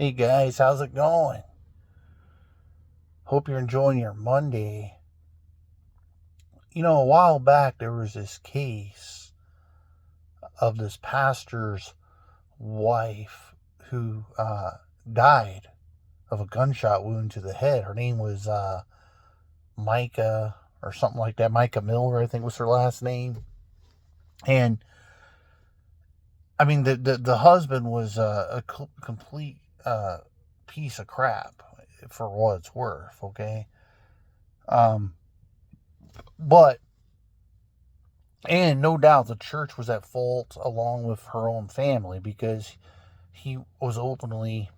Hey guys, how's it going? Hope you're enjoying your Monday. A while back there was this case of this pastor's wife who died of a gunshot wound to the head. Her name was Micah or something like that. Micah Miller, I think was her last name. And I mean, the husband was a complete piece of crap for what it's worth, okay? Um, but And no doubt the church was at fault along with her own family because he was openly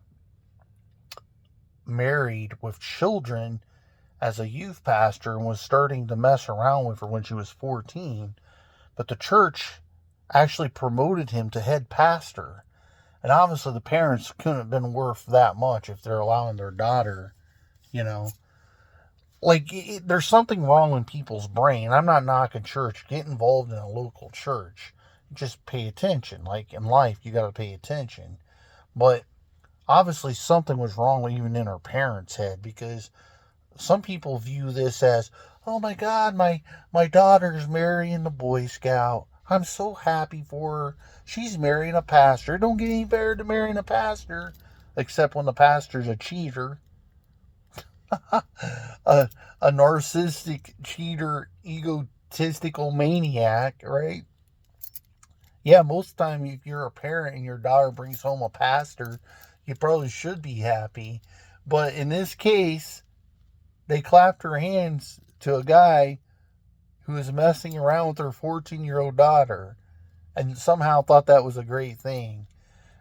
married with children as a youth pastor and was starting to mess around with her when she was 14. But the church actually promoted him to head pastor. And obviously the parents couldn't have been worth that much if they're allowing their daughter, you know, there's something wrong in people's brain. I'm not knocking church. Get involved in a local church. Just pay attention. Like in life, you got to pay attention. But obviously, something was wrong even in her parents' head because some people view this as, oh my God, my daughter's marrying the Boy Scout. I'm so happy for her. She's marrying a pastor. It don't get any better than marrying a pastor, except when the pastor's a cheater. a, a narcissistic cheater, egotistical maniac, right? Yeah, most of the time, if you're a parent and your daughter brings home a pastor, you probably should be happy. But in this case, they clapped her hands to a guy who was messing around with her 14-year-old daughter and somehow thought that was a great thing.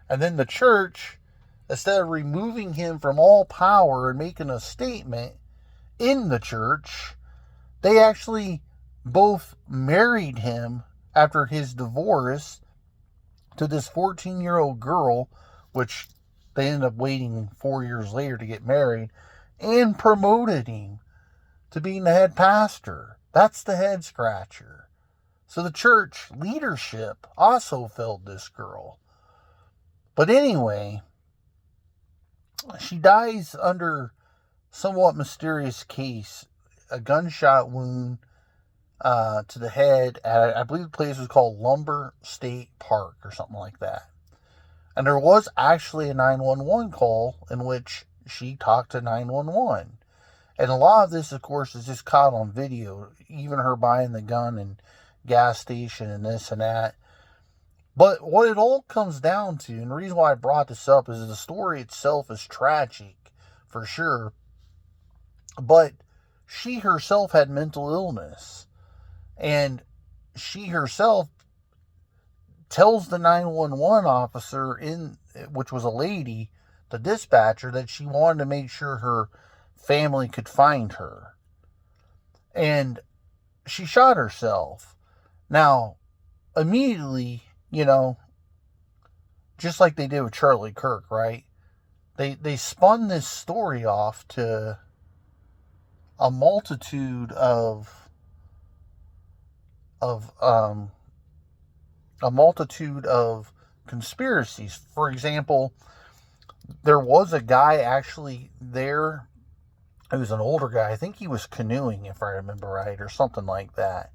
And then the church, instead of removing him from all power and making a statement, in the church, they actually both married him after his divorce to this 14-year-old girl, which they ended up waiting 4 years later to get married, and promoted him to being the head pastor. That's the head scratcher. So the church leadership also failed this girl. But anyway, she dies under somewhat mysterious case, a gunshot wound to the head at, I believe the place was called Lumber State Park or something like that. And there was actually a 911 call in which she talked to 911. And a lot of this, of course, is just caught on video, even her buying the gun and gas station and this and that. But what it all comes down to, and the reason why I brought this up, is the story itself is tragic, for sure. But she herself had mental illness. And she herself tells the 911 officer, which was a lady, the dispatcher, that she wanted to make sure her family could find her. And she shot herself. Now, immediately, just like they did with Charlie Kirk, right? They spun this story off to a multitude of conspiracies. For example, there was a guy actually there. He was an older guy. I think he was canoeing, if I remember right, or something like that.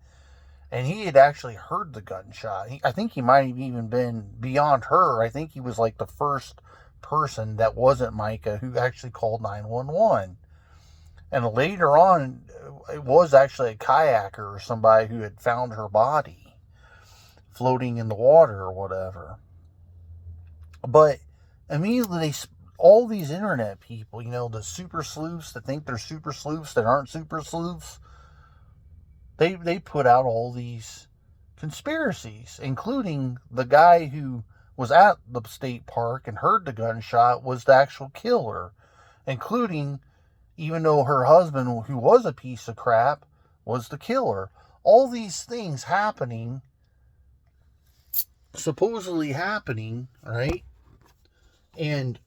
And he had actually heard the gunshot. I think he might have even been beyond her. I think he was like the first person that wasn't Micah who actually called 911. And later on, it was actually a kayaker or somebody who had found her body floating in the water or whatever. But immediately, all these internet people, the super sleuths that think they're super sleuths that aren't super sleuths, they put out all these conspiracies, including the guy who was at the state park and heard the gunshot was the actual killer, including, even though her husband, who was a piece of crap, was the killer. All these things supposedly happening, right? And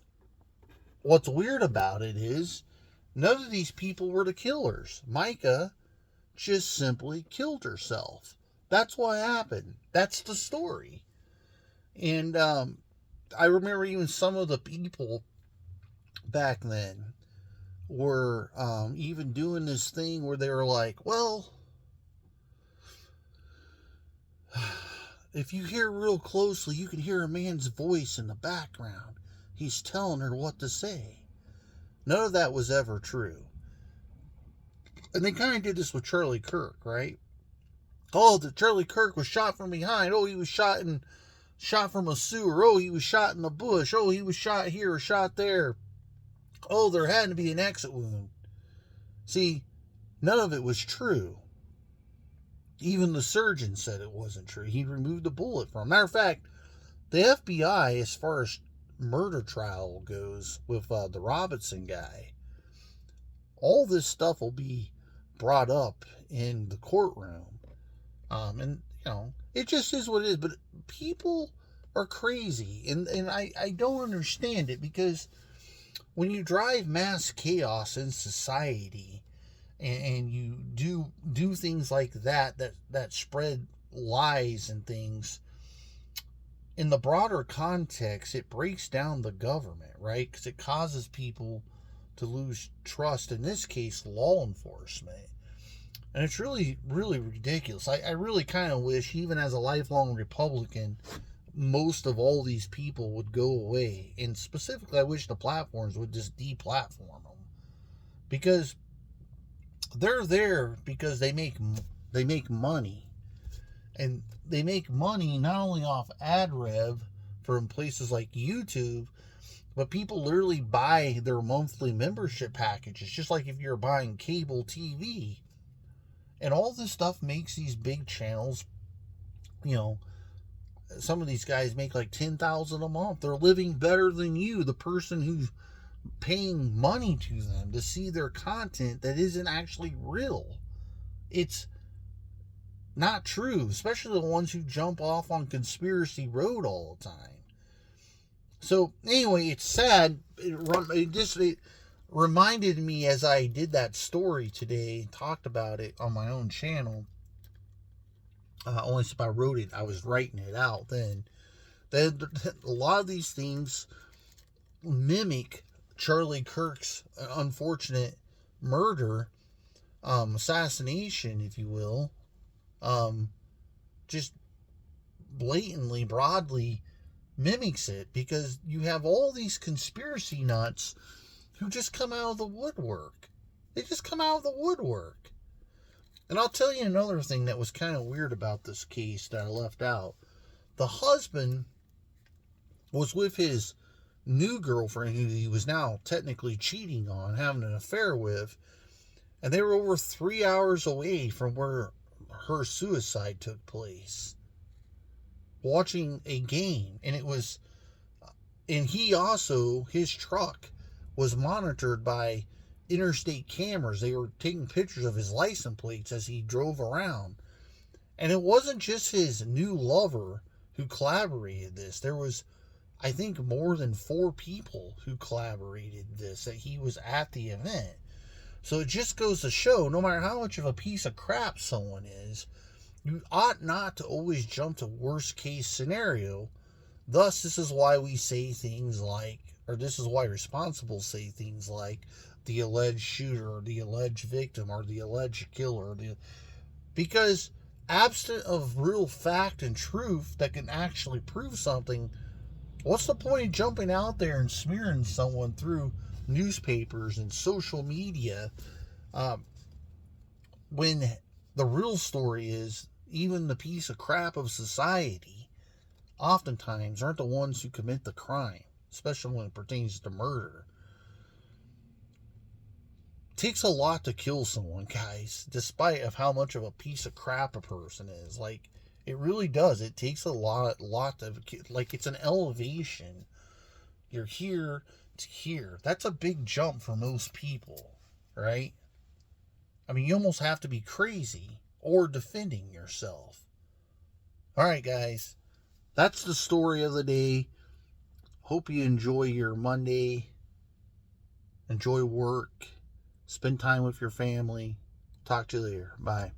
what's weird about it is none of these people were the killers. Micah just simply killed herself. That's what happened. That's the story. And I remember even some of the people back then were even doing this thing where they were like, well, if you hear real closely, you can hear a man's voice in the background. He's telling her what to say. None of that was ever true. And they kind of did this with Charlie Kirk, right? Oh, the Charlie Kirk was shot from behind. Oh, he was shot from a sewer. Oh, he was shot in the bush. Oh, he was shot here or shot there. Oh, there had to be an exit wound. See, none of it was true. Even the surgeon said it wasn't true. He removed the bullet from him. Matter of fact, the FBI, as far as murder trial goes with the Robinson guy, all this stuff will be brought up in the courtroom. And, it just is what it is. But people are crazy. And I don't understand it, because when you drive mass chaos in society and you do things like that spread lies and things, in the broader context, it breaks down the government, right? Because it causes people to lose trust, in this case, law enforcement. And it's really, really ridiculous. I really kind of wish, even as a lifelong Republican, most of all these people would go away. And specifically, I wish the platforms would just deplatform them. Because they're there because they make money. And they make money not only off ad rev from places like YouTube, but people literally buy their monthly membership packages, just like if you're buying cable TV. And all this stuff makes these big channels, some of these guys make like $10,000 a month. They're living better than you, the person who's paying money to them to see their content that isn't actually real. It's not true, especially the ones who jump off on conspiracy road all the time. So anyway, it's sad. It reminded me, as I did that story today, talked about it on my own channel. Only if I wrote it, I was writing it out then. A lot of these things mimic Charlie Kirk's unfortunate murder, assassination, if you will. Just blatantly, broadly mimics it, because you have all these conspiracy nuts who just come out of the woodwork. They just come out of the woodwork. And I'll tell you another thing that was kind of weird about this case that I left out. The husband was with his new girlfriend, who he was now technically cheating on, having an affair with, and they were over 3 hours away from where her suicide took place, watching a game. And he also, his truck was monitored by interstate cameras. They were taking pictures of his license plates as he drove around. And it wasn't just his new lover who collaborated this. There was, I think, more than 4 people who collaborated this, that he was at the event. So it just goes to show, no matter how much of a piece of crap someone is, you ought not to always jump to worst case scenario. Thus, this is why we say things like, or this is why responsibles say things like, the alleged shooter, or the alleged victim, or the alleged killer. Because absent of real fact and truth that can actually prove something, what's the point of jumping out there and smearing someone through newspapers and social media, when the real story is, even the piece of crap of society oftentimes aren't the ones who commit the crime, especially when it pertains to murder. It takes a lot to kill someone, guys, despite of how much of a piece of crap a person is. Like, it really does. It takes a lot of, like, it's an elevation. You're here to here. That's a big jump for most people, right? I mean, you almost have to be crazy or defending yourself. All right, guys. That's the story of the day. Hope you enjoy your Monday. Enjoy work. Spend time with your family. Talk to you later. Bye.